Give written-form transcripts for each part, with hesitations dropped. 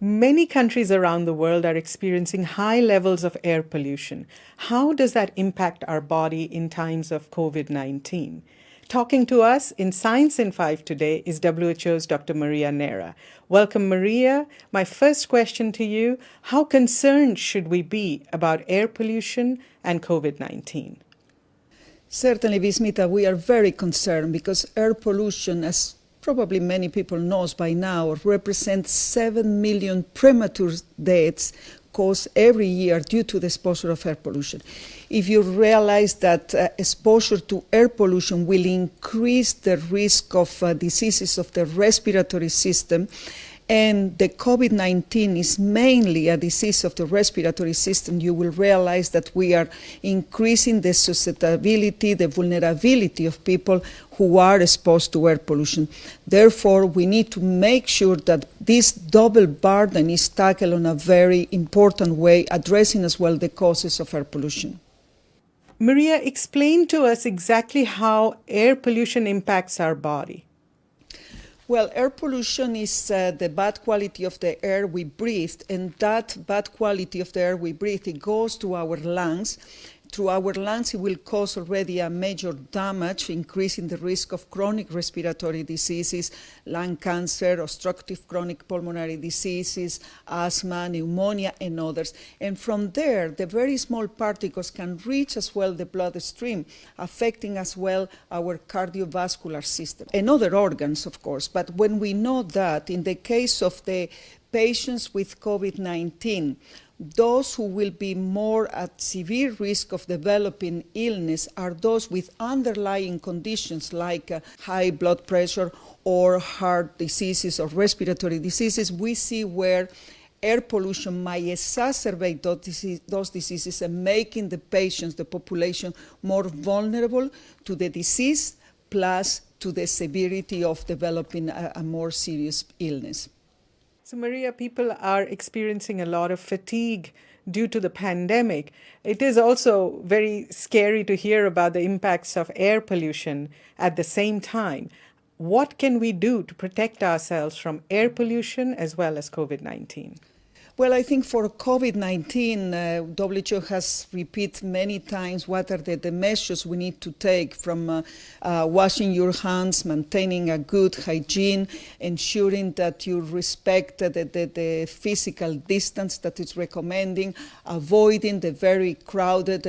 Many countries around the world are experiencing high levels of air pollution. How does that impact our body in times of COVID-19? Talking to us in Science in 5 today is WHO's Dr. Maria Neira. Welcome, Maria. My first question to you, how concerned should we be about air pollution and COVID-19? Certainly, Vismita, we are very concerned because air pollution, as probably many people knows by now, represents 7 million premature deaths caused every year due to the exposure of air pollution. If you realize that exposure to air pollution will increase the risk of diseases of the respiratory system, and the COVID-19 is mainly a disease of the respiratory system, you will realize that we are increasing the susceptibility, the vulnerability of people who are exposed to air pollution. Therefore, we need to make sure that this double burden is tackled in a very important way, addressing as well the causes of air pollution. Maria, explain to us exactly how air pollution impacts our body. Well, air pollution is the bad quality of the air we breathe, and that bad quality of the air we breathe, it goes to our lungs. Through our lungs, it will cause already a major damage, increasing the risk of chronic respiratory diseases, lung cancer, obstructive chronic pulmonary diseases, asthma, pneumonia, and others. And from there, the very small particles can reach as well the bloodstream, affecting as well our cardiovascular system and other organs, of course. But when we know that, in the case of the patients with COVID-19, those who will be more at severe risk of developing illness are those with underlying conditions like high blood pressure or heart diseases or respiratory diseases. We see where air pollution might exacerbate those diseases and making the patients, the population, more vulnerable to the disease, plus to the severity of developing a more serious illness. So, Maria, people are experiencing a lot of fatigue due to the pandemic. It is also very scary to hear about the impacts of air pollution at the same time. What can we do to protect ourselves from air pollution as well as COVID-19? Well, I think for COVID-19, WHO has repeated many times what are the measures we need to take, from washing your hands, maintaining a good hygiene, ensuring that you respect the physical distance that is recommending, avoiding the very crowded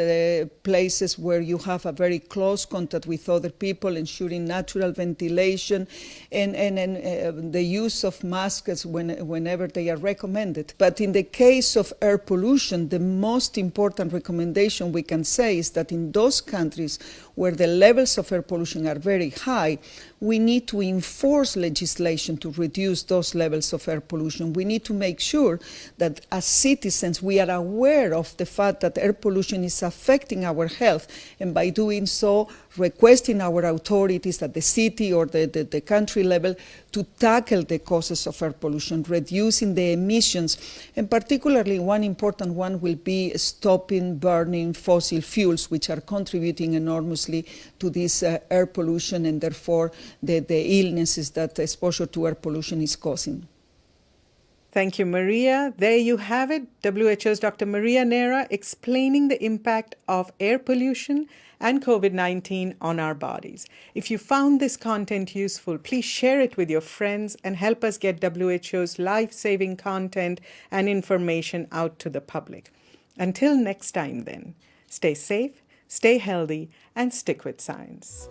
places where you have a very close contact with other people, ensuring natural ventilation, and the use of masks whenever they are recommended. But in the case of air pollution, the most important recommendation we can say is that in those countries where the levels of air pollution are very high, we need to enforce legislation to reduce those levels of air pollution. We need to make sure that as citizens we are aware of the fact that air pollution is affecting our health, and by doing so, requesting our authorities at the city or the country level to tackle the causes of air pollution, reducing the emissions, and particularly one important one will be stopping burning fossil fuels, which are contributing enormously to this air pollution and therefore the illnesses that exposure to air pollution is causing. Thank you, Maria. There you have it, WHO's Dr. Maria Neira explaining the impact of air pollution and COVID-19 on our bodies. If you found this content useful, please share it with your friends and help us get WHO's life-saving content and information out to the public. Until next time then, stay safe, stay healthy, and stick with science.